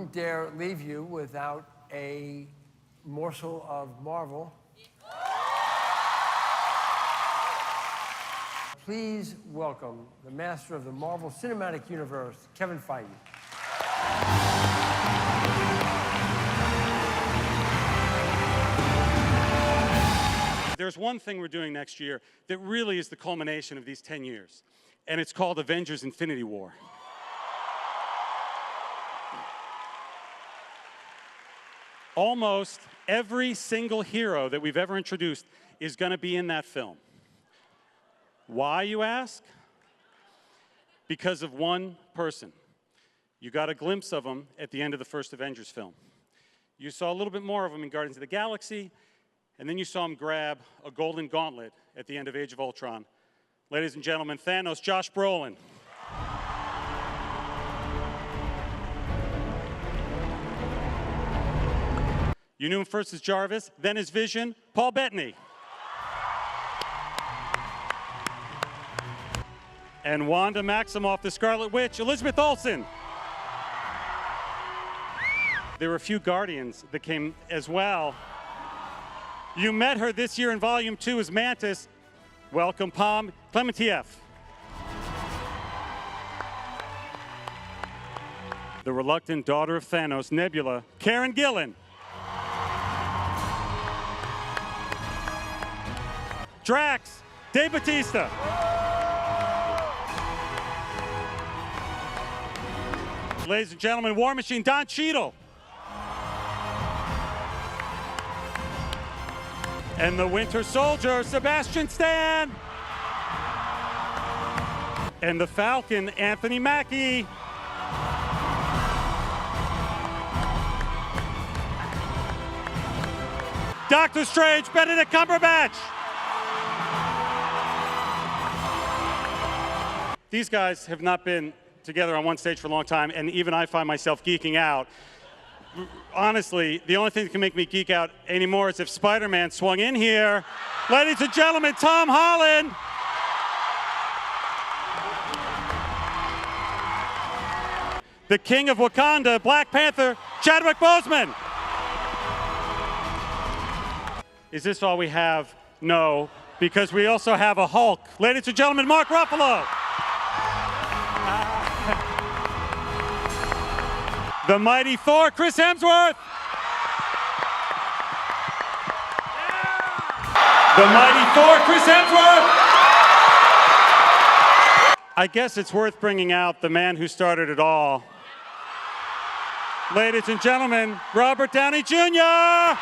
wouldn't dare leave you without a morsel of Marvel. Please welcome the master of the Marvel Cinematic Universe, Kevin Feige. There's one thing we're doing next year that really is the culmination of these 10 years, and it's called Avengers Infinity War. Almost every single hero that we've ever introduced is going to be in that film. Why, you ask? Because of one person. You got a glimpse of him at the end of the first Avengers film. You saw a little bit more of him in Guardians of the Galaxy, and then you saw him grab a golden gauntlet at the end of Age of Ultron. Ladies and gentlemen, Thanos, Josh Brolin. You knew him first as Jarvis, then as Vision, Paul Bettany. And Wanda Maximoff, the Scarlet Witch, Elizabeth Olsen. There were a few Guardians that came as well. You met her this year in Volume 2 as Mantis. Welcome, Pom Klementieff. The reluctant daughter of Thanos, Nebula, Karen Gillan. Drax, Dave Bautista. Ladies and gentlemen, War Machine, Don Cheadle. And the Winter Soldier, Sebastian Stan. And the Falcon, Anthony Mackie. Doctor Strange, Benedict Cumberbatch. These guys have not been together on one stage for a long time, and even I find myself geeking out. Honestly, the only thing that can make me geek out anymore is if Spider-Man swung in here. Ladies and gentlemen, Tom Holland. The King of Wakanda, Black Panther, Chadwick Boseman. Is this all we have? No, because we also have a Hulk. Ladies and gentlemen, Mark Ruffalo. The mighty Thor, Chris Hemsworth. The mighty Thor, Chris Hemsworth. I guess it's worth bringing out the man who started it all. Ladies and gentlemen, Robert Downey Jr.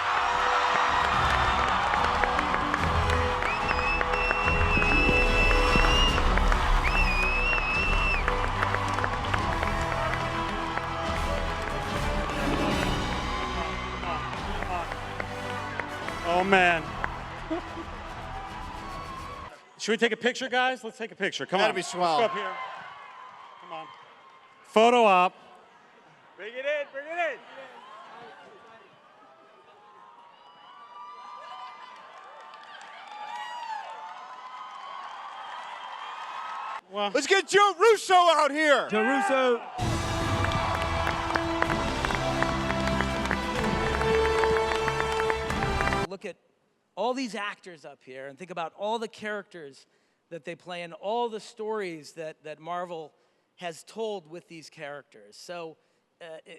Oh, man. Should we take a picture, guys? Let's take a picture. Come on. That'd be swell. Let's go up here. Come on. Photo op. Bring it in. Bring it in. Well, let's get Joe Russo out here. Joe Russo. Look at all these actors up here and think about all the characters that they play and all the stories that Marvel has told with these characters. So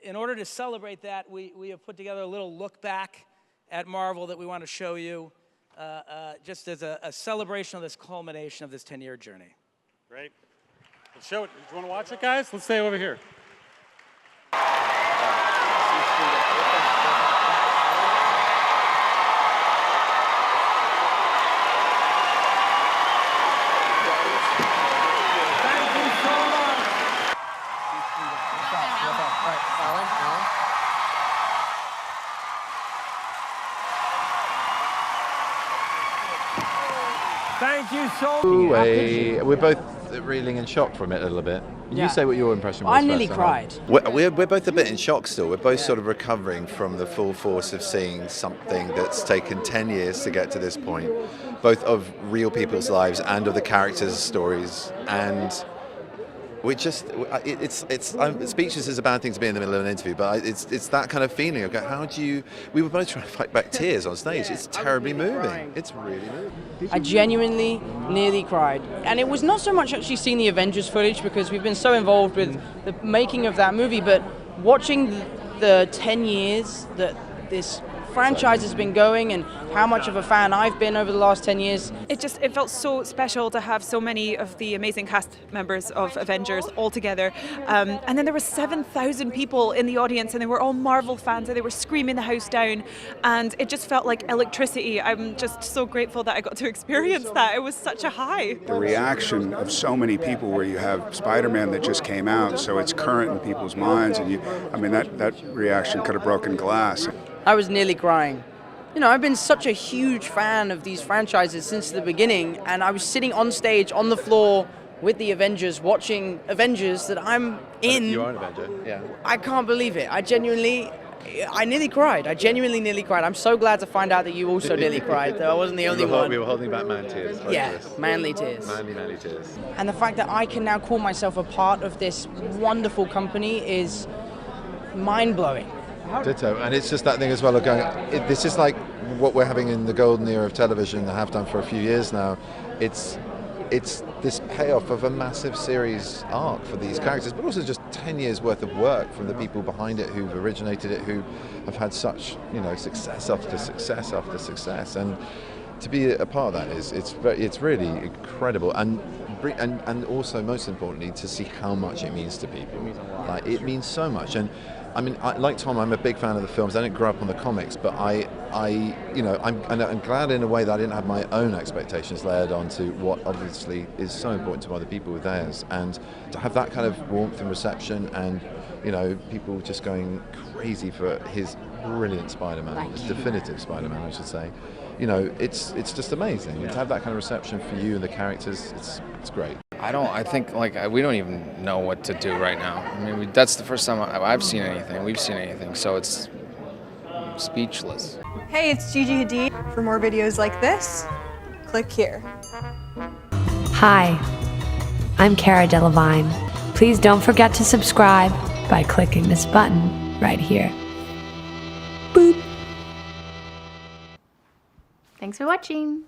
in order to celebrate that, we have put together a little look back at Marvel that we want to show you just as a celebration of this culmination of this 10-year journey. Great. Let's show it. Do you want to watch it, guys? Let's stay over here. Thank you so much. We're both reeling in shock from it a little bit. Yeah. You say what your impression was. I nearly first, cried. We're both a bit in shock still. We're both sort of recovering from the full force of seeing something that's taken 10 years to get to this point, both of real people's lives and of the characters' stories. And speechless is a bad thing to be in the middle of an interview, but it's that kind of feeling. Okay, we were both trying to fight back tears on stage. It's terribly moving. It's really moving. I genuinely nearly cried. And it was not so much actually seeing the Avengers footage, because we've been so involved with the making of that movie, but watching the 10 years that this franchise has been going and how much of a fan I've been over the last 10 years. It felt so special to have so many of the amazing cast members of Avengers all together. And then there were 7,000 people in the audience, and they were all Marvel fans, and they were screaming the house down. And it just felt like electricity. I'm just so grateful that I got to experience that. It was such a high. The reaction of so many people, where you have Spider-Man that just came out, so it's current in people's minds, and that reaction could have broken glass. I was nearly crying. You know, I've been such a huge fan of these franchises since the beginning, and I was sitting on stage, on the floor, with the Avengers, watching Avengers that I'm in. You are an Avenger, yeah. I can't believe it. I nearly cried. I genuinely nearly cried. I'm so glad to find out that you also nearly cried, though I wasn't the only one. We were holding back man tears. Yeah, manly tears. Manly tears. And the fact that I can now call myself a part of this wonderful company is mind-blowing. Ditto, and it's just that thing as well of going, this is like what we're having in the golden era of television, and have done for a few years now. It's this payoff of a massive series arc for these characters, but also just 10 years worth of work from the people behind it who've originated it, who have had such, success after success after success, and to be a part of that it's really incredible, and also most importantly to see how much it means to people. Like, it means so much. And I mean, like Tom, I'm a big fan of the films. I didn't grow up on the comics, but I'm glad in a way that I didn't have my own expectations layered onto what obviously is so important to other people with theirs, and to have that kind of warmth and reception, and people just going crazy for his brilliant Spider-Man, his definitive Spider-Man, I should say. It's just amazing. And to have that kind of reception for you and the characters, it's great. I think we don't even know what to do right now. I mean, that's the first time I've seen anything, we've seen anything, so it's speechless. Hey, it's Gigi Hadid. For more videos like this, click here. Hi, I'm Cara Delevingne. Please don't forget to subscribe by clicking this button right here. Boop. Thanks for watching.